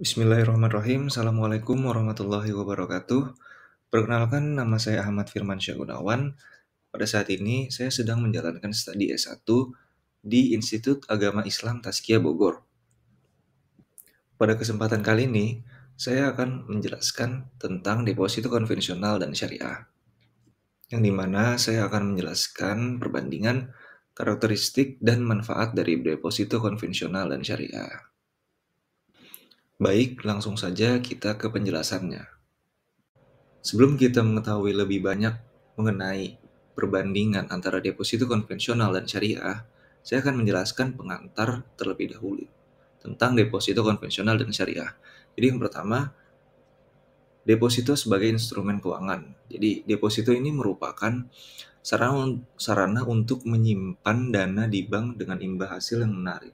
Bismillahirrahmanirrahim. Assalamualaikum warahmatullahi wabarakatuh. Perkenalkan, nama saya Ahmad Firmansyah Gunawan. Pada saat ini, saya sedang menjalankan studi S1 di Institut Agama Islam Tazkiyah Bogor. Pada kesempatan kali ini, saya akan menjelaskan tentang deposito konvensional dan syariah, yang dimana saya akan menjelaskan perbandingan karakteristik dan manfaat dari deposito konvensional dan syariah. Baik, langsung saja kita ke penjelasannya. Sebelum kita mengetahui lebih banyak mengenai perbandingan antara deposito konvensional dan syariah, saya akan menjelaskan pengantar terlebih dahulu tentang deposito konvensional dan syariah. Jadi yang pertama, deposito sebagai instrumen keuangan. Jadi deposito ini merupakan sarana untuk menyimpan dana di bank dengan imbal hasil yang menarik.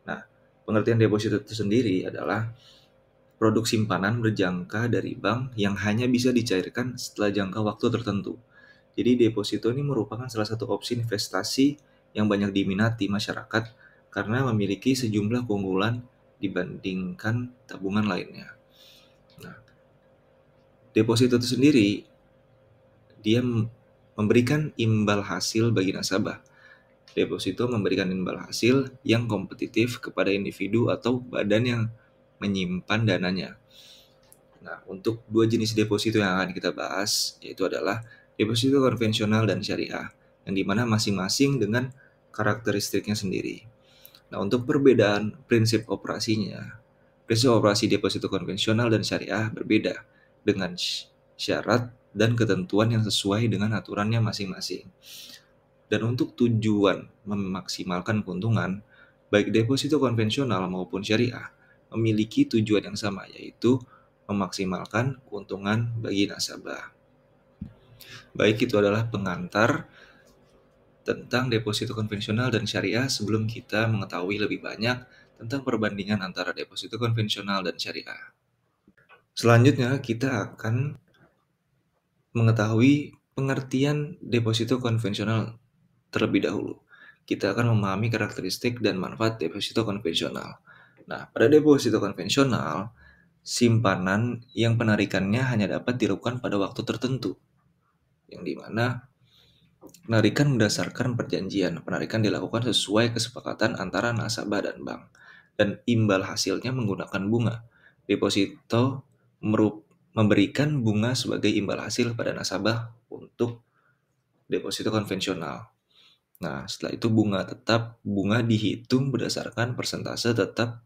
Nah, pengertian deposito itu sendiri adalah produk simpanan berjangka dari bank yang hanya bisa dicairkan setelah jangka waktu tertentu. Jadi deposito ini merupakan salah satu opsi investasi yang banyak diminati masyarakat karena memiliki sejumlah keunggulan dibandingkan tabungan lainnya. Nah, deposito itu sendiri dia memberikan imbal hasil bagi nasabah. Deposito memberikan imbal hasil yang kompetitif kepada individu atau badan yang menyimpan dananya. Nah, untuk dua jenis deposito yang akan kita bahas, yaitu adalah deposito konvensional dan syariah, yang dimana masing-masing dengan karakteristiknya sendiri. Nah, untuk perbedaan prinsip operasinya, prinsip operasi deposito konvensional dan syariah berbeda dengan syarat dan ketentuan yang sesuai dengan aturannya masing-masing. Dan untuk tujuan memaksimalkan keuntungan, baik deposito konvensional maupun syariah memiliki tujuan yang sama, yaitu memaksimalkan keuntungan bagi nasabah. Baik, itu adalah pengantar tentang deposito konvensional dan syariah sebelum kita mengetahui lebih banyak tentang perbandingan antara deposito konvensional dan syariah. Selanjutnya, kita akan mengetahui pengertian deposito konvensional terlebih dahulu. Kita akan memahami karakteristik dan manfaat deposito konvensional. Nah, pada deposito konvensional, simpanan yang penarikannya hanya dapat dilakukan pada waktu tertentu, yang dimana penarikan berdasarkan perjanjian. Penarikan dilakukan sesuai kesepakatan antara nasabah dan bank, dan imbal hasilnya menggunakan bunga. Deposito memberikan bunga sebagai imbal hasil pada nasabah untuk deposito konvensional. Nah, setelah itu bunga dihitung berdasarkan persentase tetap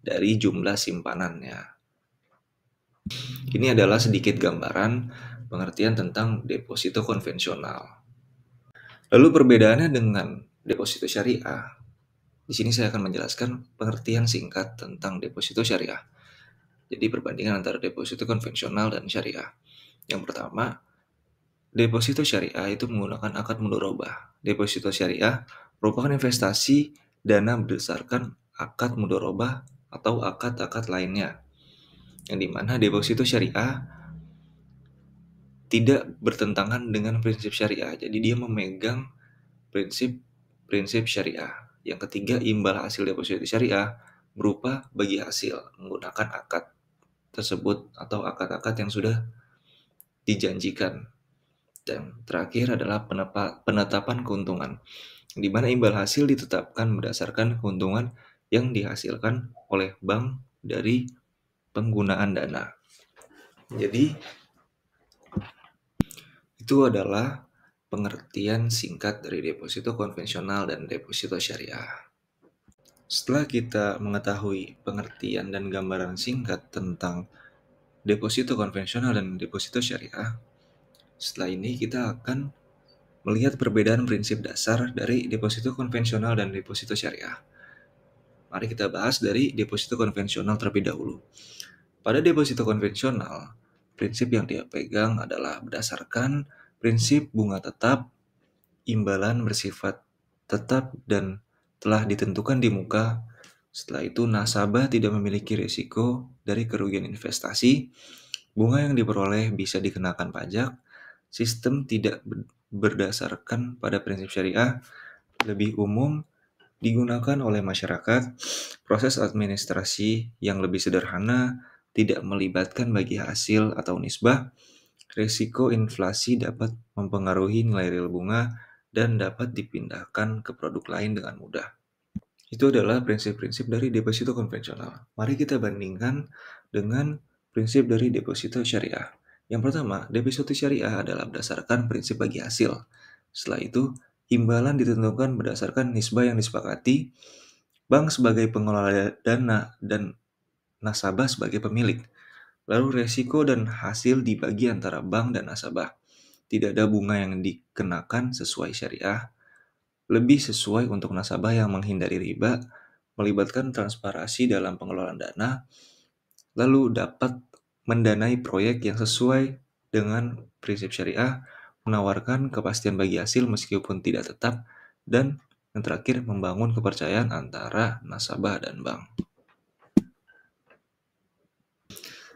dari jumlah simpanannya. Ini adalah sedikit gambaran pengertian tentang deposito konvensional. Lalu perbedaannya dengan deposito syariah. Di sini saya akan menjelaskan pengertian singkat tentang deposito syariah. Jadi perbandingan antara deposito konvensional dan syariah. Yang pertama, deposito syariah itu menggunakan akad mudharabah. Deposito syariah merupakan investasi dana berdasarkan akad mudharabah atau akad-akad lainnya. Yang dimana deposito syariah tidak bertentangan dengan prinsip syariah. Jadi dia memegang prinsip syariah. Yang ketiga, imbal hasil deposito syariah berupa bagi hasil menggunakan akad tersebut atau akad-akad yang sudah dijanjikan. Dan terakhir adalah penetapan keuntungan, di mana imbal hasil ditetapkan berdasarkan keuntungan yang dihasilkan oleh bank dari penggunaan dana. Jadi, itu adalah pengertian singkat dari deposito konvensional dan deposito syariah. Setelah kita mengetahui pengertian dan gambaran singkat tentang deposito konvensional dan deposito syariah, setelah ini kita akan melihat perbedaan prinsip dasar dari deposito konvensional dan deposito syariah. Mari kita bahas dari deposito konvensional terlebih dahulu. Pada deposito konvensional, prinsip yang dia pegang adalah berdasarkan prinsip bunga tetap, imbalan bersifat tetap dan telah ditentukan di muka. Setelah itu nasabah tidak memiliki risiko dari kerugian investasi, bunga yang diperoleh bisa dikenakan pajak, sistem tidak berdasarkan pada prinsip syariah, lebih umum digunakan oleh masyarakat, proses administrasi yang lebih sederhana, tidak melibatkan bagi hasil atau nisbah, risiko inflasi dapat mempengaruhi nilai real bunga, dan dapat dipindahkan ke produk lain dengan mudah. Itu adalah prinsip-prinsip dari deposito konvensional. Mari kita bandingkan dengan prinsip dari deposito syariah. Yang pertama, deposito syariah adalah berdasarkan prinsip bagi hasil. Setelah itu, imbalan ditentukan berdasarkan nisbah yang disepakati, bank sebagai pengelola dana dan nasabah sebagai pemilik. Lalu resiko dan hasil dibagi antara bank dan nasabah. Tidak ada bunga yang dikenakan sesuai syariah, lebih sesuai untuk nasabah yang menghindari riba, melibatkan transparansi dalam pengelolaan dana, lalu dapat mendanai proyek yang sesuai dengan prinsip syariah, menawarkan kepastian bagi hasil meskipun tidak tetap, dan yang terakhir membangun kepercayaan antara nasabah dan bank.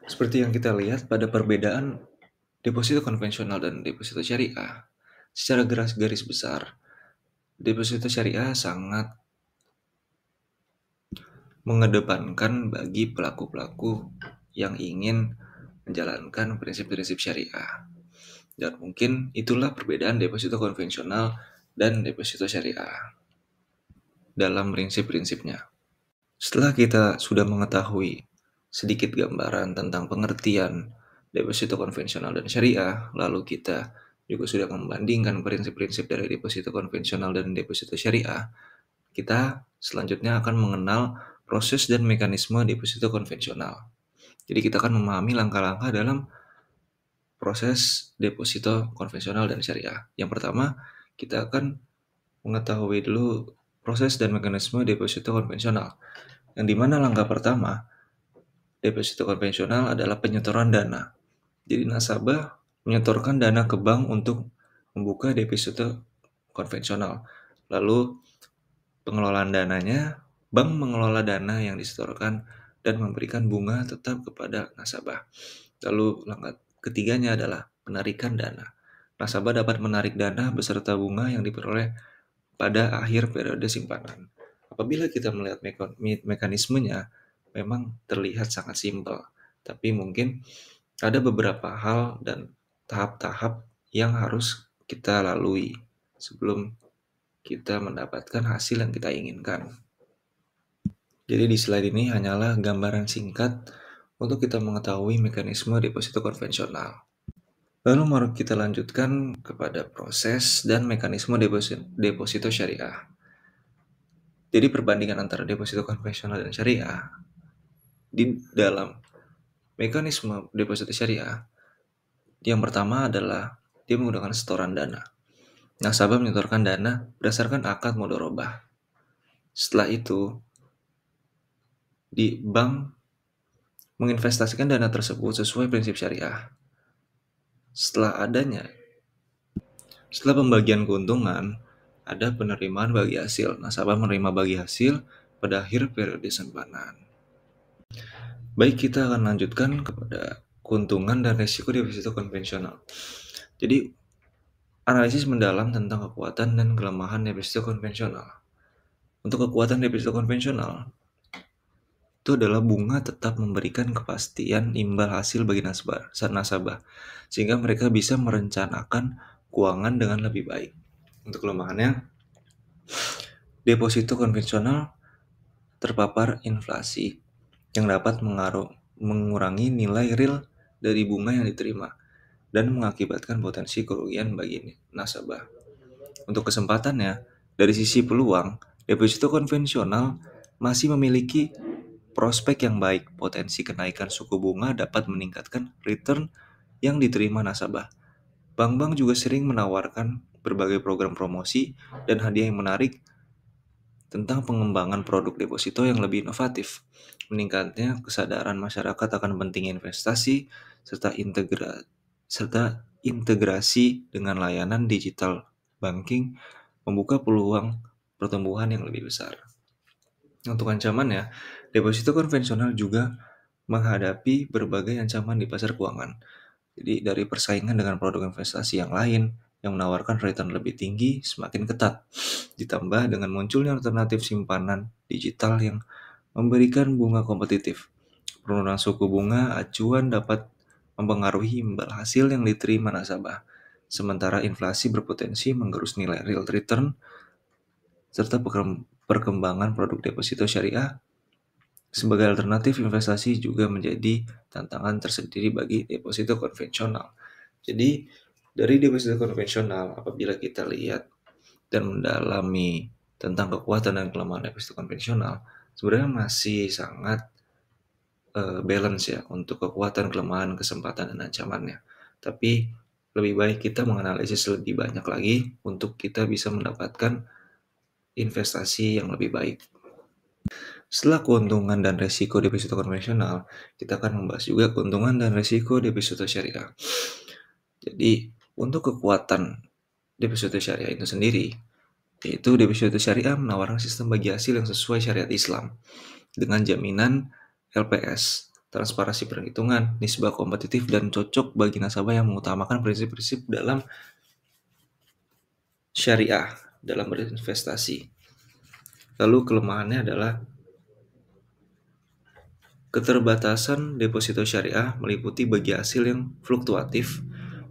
Seperti yang kita lihat pada perbedaan deposito konvensional dan deposito syariah, secara garis besar, deposito syariah sangat mengedepankan bagi pelaku-pelaku yang ingin menjalankan prinsip-prinsip syariah. Dan mungkin itulah perbedaan deposito konvensional dan deposito syariah dalam prinsip-prinsipnya. Setelah kita sudah mengetahui sedikit gambaran tentang pengertian deposito konvensional dan syariah, lalu kita juga sudah membandingkan prinsip-prinsip dari deposito konvensional dan deposito syariah, kita selanjutnya akan mengenal proses dan mekanisme deposito konvensional. Jadi kita akan memahami langkah-langkah dalam proses deposito konvensional dan syariah. Yang pertama, kita akan mengetahui dulu proses dan mekanisme deposito konvensional. Yang dimana langkah pertama, deposito konvensional adalah penyetoran dana. Jadi nasabah menyetorkan dana ke bank untuk membuka deposito konvensional. Lalu pengelolaan dananya, bank mengelola dana yang disetorkan dan memberikan bunga tetap kepada nasabah. Lalu langkah ketiganya adalah penarikan dana. Nasabah dapat menarik dana beserta bunga yang diperoleh pada akhir periode simpanan. Apabila kita melihat mekanismenya, memang terlihat sangat simpel, tapi mungkin ada beberapa hal dan tahap-tahap yang harus kita lalui sebelum kita mendapatkan hasil yang kita inginkan. Jadi di slide ini hanyalah gambaran singkat untuk kita mengetahui mekanisme deposito konvensional. Lalu mari kita lanjutkan kepada proses dan mekanisme deposito syariah. Jadi perbandingan antara deposito konvensional dan syariah, di dalam mekanisme deposito syariah, yang pertama adalah dia menggunakan setoran dana. Nasabah menyetorkan dana berdasarkan akad mudharabah. Setelah itu, di bank menginvestasikan dana tersebut sesuai prinsip syariah. Setelah pembagian keuntungan, ada penerimaan bagi hasil. Nasabah menerima bagi hasil pada akhir periode simpanan. Baik, kita akan lanjutkan kepada keuntungan dan risiko deposito konvensional. Jadi, analisis mendalam tentang kekuatan dan kelemahan deposito konvensional. Untuk kekuatan deposito konvensional, itu adalah bunga tetap memberikan kepastian imbal hasil bagi nasabah, sehingga mereka bisa merencanakan keuangan dengan lebih baik. Untuk kelemahannya, deposito konvensional terpapar inflasi yang dapat mengurangi nilai real dari bunga yang diterima dan mengakibatkan potensi kerugian bagi nasabah. Untuk kesempatannya, dari sisi peluang, deposito konvensional masih memiliki prospek yang baik. Potensi kenaikan suku bunga dapat meningkatkan return yang diterima nasabah. Bank-bank juga sering menawarkan berbagai program promosi dan hadiah yang menarik tentang pengembangan produk deposito yang lebih inovatif. Meningkatnya kesadaran masyarakat akan pentingnya investasi serta integrasi dengan layanan digital banking membuka peluang pertumbuhan yang lebih besar. Untuk ancamannya, deposito konvensional juga menghadapi berbagai ancaman di pasar keuangan. Jadi dari persaingan dengan produk investasi yang lain, yang menawarkan return lebih tinggi semakin ketat. Ditambah dengan munculnya alternatif simpanan digital yang memberikan bunga kompetitif. Penurunan suku bunga acuan dapat mempengaruhi imbal hasil yang diterima nasabah, sementara inflasi berpotensi menggerus nilai real return serta perkembangan produk deposito syariah sebagai alternatif investasi juga menjadi tantangan tersendiri bagi deposito konvensional. Jadi, dari deposito konvensional, apabila kita lihat dan mendalami tentang kekuatan dan kelemahan deposito konvensional, sebenarnya masih sangat balance ya untuk kekuatan, kelemahan, kesempatan, dan ancamannya. Tapi lebih baik kita menganalisis lebih banyak lagi untuk kita bisa mendapatkan investasi yang lebih baik. Setelah keuntungan dan resiko deposito konvensional, kita akan membahas juga keuntungan dan resiko deposito syariah. Jadi, untuk kekuatan deposito syariah itu sendiri, yaitu deposito syariah menawarkan sistem bagi hasil yang sesuai syariat Islam dengan jaminan LPS, transparansi perhitungan, nisbah kompetitif, dan cocok bagi nasabah yang mengutamakan prinsip-prinsip dalam syariah dalam berinvestasi. Lalu kelemahannya adalah keterbatasan deposito syariah meliputi bagi hasil yang fluktuatif,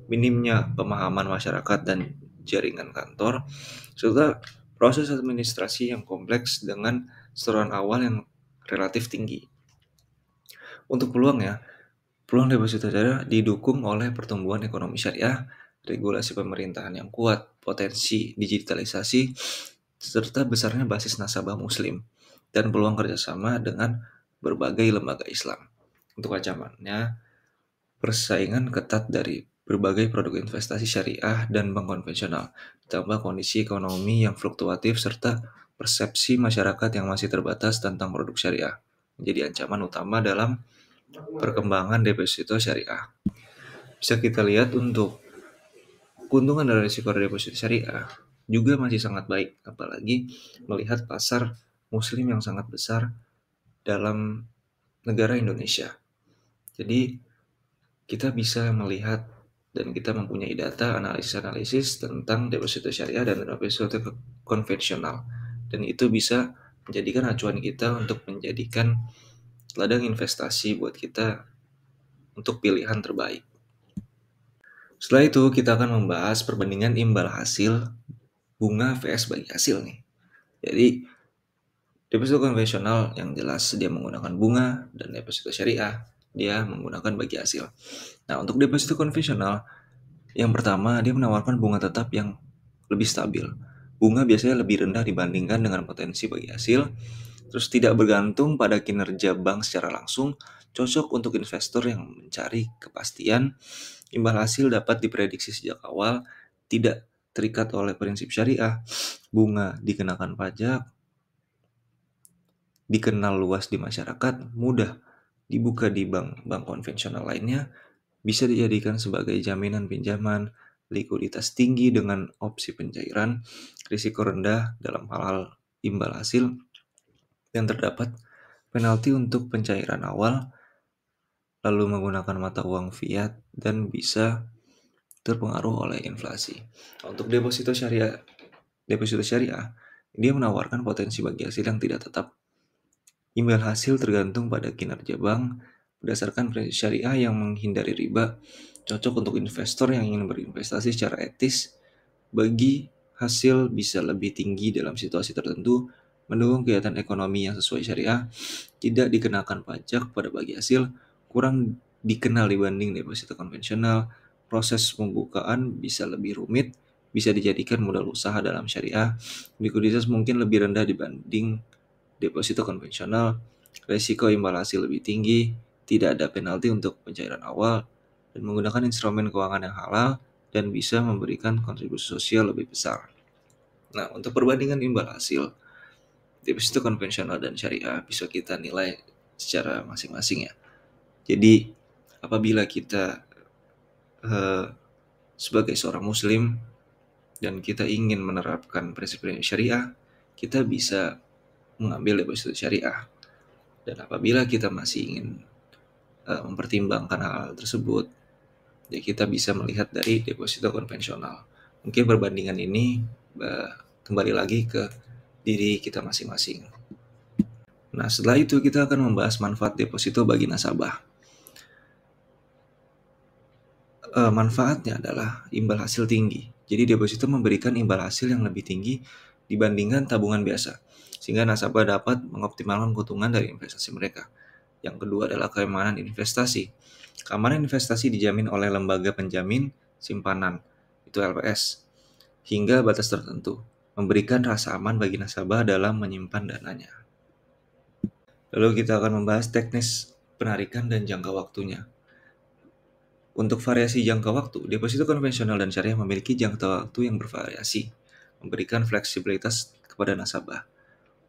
minimnya pemahaman masyarakat dan jaringan kantor, serta proses administrasi yang kompleks dengan setoran awal yang relatif tinggi. Untuk peluangnya, peluang deposito syariah didukung oleh pertumbuhan ekonomi syariah, regulasi pemerintahan yang kuat, potensi digitalisasi, serta besarnya basis nasabah muslim, dan peluang kerjasama dengan berbagai lembaga Islam. Untuk ancamannya, persaingan ketat dari berbagai produk investasi syariah dan bank konvensional, ditambah kondisi ekonomi yang fluktuatif serta persepsi masyarakat yang masih terbatas tentang produk syariah, menjadi ancaman utama dalam perkembangan deposito syariah. Bisa kita lihat untuk keuntungan dari risiko deposito syariah juga masih sangat baik, apalagi melihat pasar muslim yang sangat besar dalam negara Indonesia. Jadi kita bisa melihat dan kita mempunyai data analisis-analisis tentang deposito syariah dan deposito konvensional. Dan itu bisa menjadikan acuan kita untuk menjadikan ladang investasi buat kita untuk pilihan terbaik. Setelah itu kita akan membahas perbandingan imbal hasil bunga vs bagi hasil nih. Jadi deposito konvensional yang jelas dia menggunakan bunga dan deposito syariah dia menggunakan bagi hasil. Nah, untuk deposito konvensional yang pertama dia menawarkan bunga tetap yang lebih stabil. Bunga biasanya lebih rendah dibandingkan dengan potensi bagi hasil, terus tidak bergantung pada kinerja bank secara langsung, cocok untuk investor yang mencari kepastian. Imbal hasil dapat diprediksi sejak awal, tidak terikat oleh prinsip syariah. Bunga dikenakan pajak, dikenal luas di masyarakat, mudah dibuka di bank konvensional lainnya, bisa dijadikan sebagai jaminan pinjaman, likuiditas tinggi dengan opsi pencairan, risiko rendah dalam hal-hal imbal hasil, dan terdapat penalti untuk pencairan awal, lalu menggunakan mata uang fiat, dan bisa terpengaruh oleh inflasi. Untuk deposito syariah, dia menawarkan potensi bagi hasil yang tidak tetap. Imbal hasil tergantung pada kinerja bank berdasarkan prinsip syariah yang menghindari riba, cocok untuk investor yang ingin berinvestasi secara etis. Bagi hasil bisa lebih tinggi dalam situasi tertentu, mendukung kegiatan ekonomi yang sesuai syariah, tidak dikenakan pajak pada bagi hasil, kurang dikenal dibanding deposito konvensional, proses pembukaan bisa lebih rumit, bisa dijadikan modal usaha dalam syariah, likuiditas mungkin lebih rendah dibanding deposito konvensional, risiko imbal hasil lebih tinggi, tidak ada penalti untuk pencairan awal, dan menggunakan instrumen keuangan yang halal, dan bisa memberikan kontribusi sosial lebih besar. Nah, untuk perbandingan imbal hasil, deposito konvensional dan syariah bisa kita nilai secara masing-masing ya. Jadi, apabila kita sebagai seorang muslim dan kita ingin menerapkan prinsip-prinsip syariah, kita bisa mengambil deposito syariah. Dan apabila kita masih ingin mempertimbangkan hal tersebut, ya kita bisa melihat dari deposito konvensional. Mungkin perbandingan ini kembali lagi ke diri kita masing-masing. Nah, setelah itu kita akan membahas manfaat deposito bagi nasabah. Manfaatnya adalah imbal hasil tinggi. Jadi deposito memberikan imbal hasil yang lebih tinggi dibandingkan tabungan biasa, sehingga nasabah dapat mengoptimalkan keuntungan dari investasi mereka. Yang kedua adalah keamanan investasi. Keamanan investasi dijamin oleh lembaga penjamin simpanan, itu LPS, hingga batas tertentu, memberikan rasa aman bagi nasabah dalam menyimpan dananya. Lalu kita akan membahas teknis penarikan dan jangka waktunya. Untuk variasi jangka waktu, deposito konvensional dan syariah memiliki jangka waktu yang bervariasi, memberikan fleksibilitas kepada nasabah.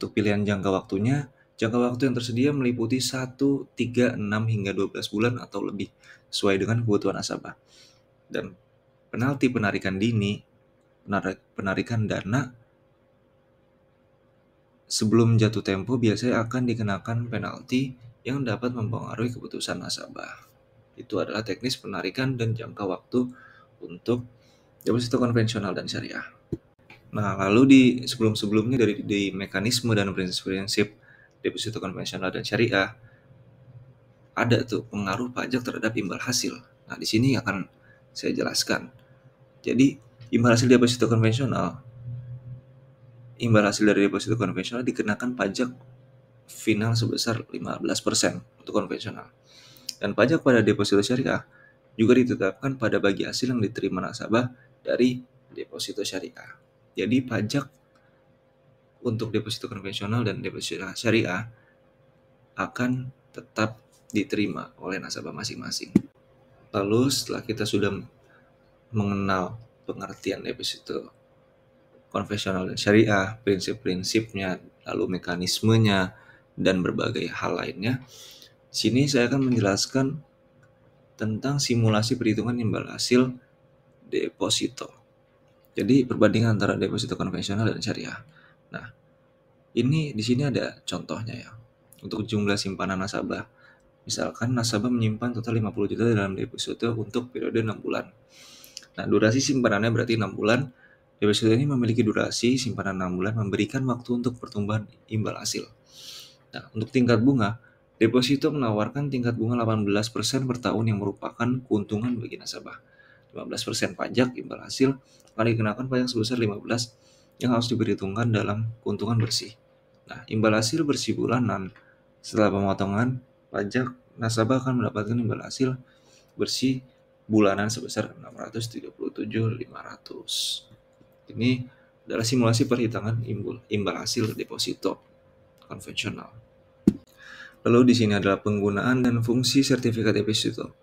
Untuk pilihan jangka waktunya, jangka waktu yang tersedia meliputi 1, 3, 6, hingga 12 bulan atau lebih, sesuai dengan kebutuhan nasabah. Dan penalti penarikan dini, penarikan dana sebelum jatuh tempo biasanya akan dikenakan penalti yang dapat mempengaruhi keputusan nasabah. Itu adalah teknis penarikan dan jangka waktu untuk deposito konvensional dan syariah. Nah, lalu di sebelum-sebelumnya di mekanisme dan prinsip-prinsip deposito konvensional dan syariah, ada tuh pengaruh pajak terhadap imbal hasil. Nah, di sini akan saya jelaskan. Jadi, imbal hasil deposito konvensional, imbal hasil dari deposito konvensional dikenakan pajak final sebesar 15% untuk konvensional. Dan pajak pada deposito syariah juga ditetapkan pada bagi hasil yang diterima nasabah dari deposito syariah. Jadi pajak untuk deposito konvensional dan deposito syariah akan tetap diterima oleh nasabah masing-masing. Lalu setelah kita sudah mengenal pengertian deposito konvensional dan syariah, prinsip-prinsipnya, lalu mekanismenya, dan berbagai hal lainnya, sini saya akan menjelaskan tentang simulasi perhitungan imbal hasil deposito. Jadi perbandingan antara deposito konvensional dan syariah. Nah, ini di sini ada contohnya ya. Untuk jumlah simpanan nasabah. Misalkan nasabah menyimpan total 50 juta dalam deposito untuk periode 6 bulan. Nah, durasi simpanannya berarti 6 bulan. Deposito ini memiliki durasi simpanan 6 bulan memberikan waktu untuk pertumbuhan imbal hasil. Nah, untuk tingkat bunga, deposito menawarkan tingkat bunga 18% per tahun yang merupakan keuntungan bagi nasabah. 15% pajak imbal hasil akan dikenakan pajak sebesar 15 yang harus diperhitungkan dalam keuntungan bersih. Nah, imbal hasil bersih bulanan setelah pemotongan pajak, nasabah akan mendapatkan imbal hasil bersih bulanan sebesar 637.500. Ini adalah simulasi perhitungan imbal hasil deposito konvensional. Lalu di sini adalah penggunaan dan fungsi sertifikat deposito.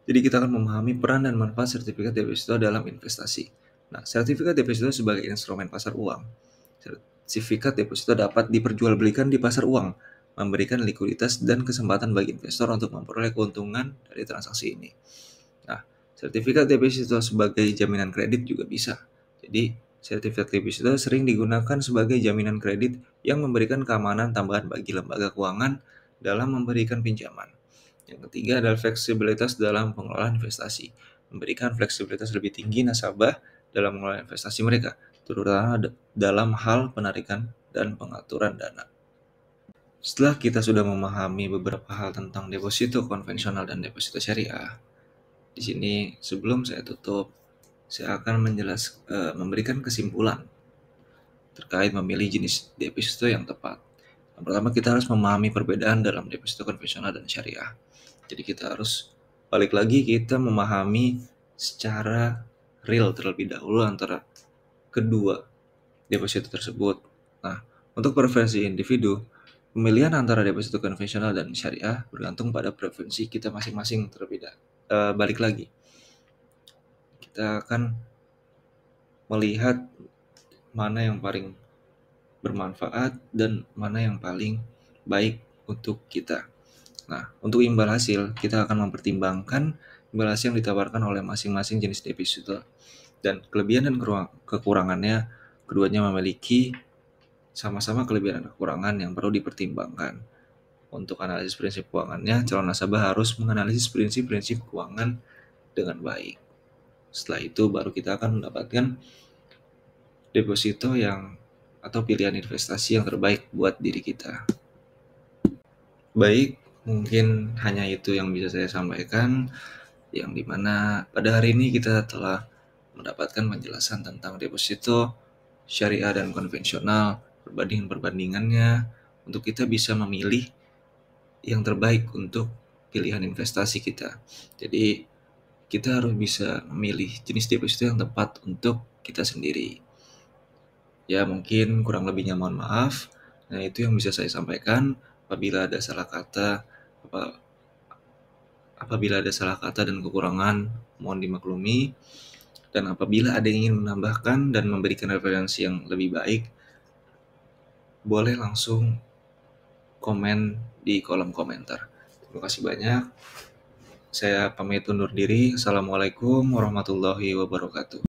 Jadi kita akan memahami peran dan manfaat sertifikat deposito dalam investasi. Nah, sertifikat deposito sebagai instrumen pasar uang. Sertifikat deposito dapat diperjualbelikan di pasar uang, memberikan likuiditas dan kesempatan bagi investor untuk memperoleh keuntungan dari transaksi ini. Nah, sertifikat deposito sebagai jaminan kredit juga bisa. Jadi, sertifikat deposito sering digunakan sebagai jaminan kredit yang memberikan keamanan tambahan bagi lembaga keuangan dalam memberikan pinjaman. Yang ketiga adalah fleksibilitas dalam pengelolaan investasi. Memberikan fleksibilitas lebih tinggi nasabah dalam mengelola investasi mereka, terutama dalam hal penarikan dan pengaturan dana. Setelah kita sudah memahami beberapa hal tentang deposito konvensional dan deposito syariah, di sini sebelum saya tutup, saya akan memberikan kesimpulan terkait memilih jenis deposito yang tepat. Yang pertama, kita harus memahami perbedaan dalam deposito konvensional dan syariah. Jadi kita harus balik lagi, kita memahami secara real terlebih dahulu antara kedua deposito tersebut. Nah, untuk preferensi individu, pemilihan antara deposito konvensional dan syariah bergantung pada preferensi kita masing-masing terlebih dahulu. Balik lagi, kita akan melihat mana yang paling bermanfaat dan mana yang paling baik untuk kita. Nah, untuk imbal hasil, kita akan mempertimbangkan imbal hasil yang ditawarkan oleh masing-masing jenis deposito dan kelebihan dan kekurangannya. Keduanya memiliki sama-sama kelebihan dan kekurangan yang perlu dipertimbangkan. Untuk analisis prinsip keuangannya, calon nasabah harus menganalisis prinsip-prinsip keuangan dengan baik. Setelah itu baru kita akan mendapatkan deposito atau pilihan investasi yang terbaik buat diri kita. Baik, mungkin hanya itu yang bisa saya sampaikan, yang dimana pada hari ini kita telah mendapatkan penjelasan tentang deposito, syariah dan konvensional, perbandingan-perbandingannya, untuk kita bisa memilih yang terbaik untuk pilihan investasi kita. Jadi kita harus bisa memilih jenis deposito yang tepat untuk kita sendiri. Ya mungkin kurang lebihnya mohon maaf. Nah itu yang bisa saya sampaikan. Apabila ada salah kata dan kekurangan, mohon dimaklumi. Dan apabila ada yang ingin menambahkan dan memberikan referensi yang lebih baik, boleh langsung komen di kolom komentar. Terima kasih banyak. Saya pamit undur diri. Assalamualaikum warahmatullahi wabarakatuh.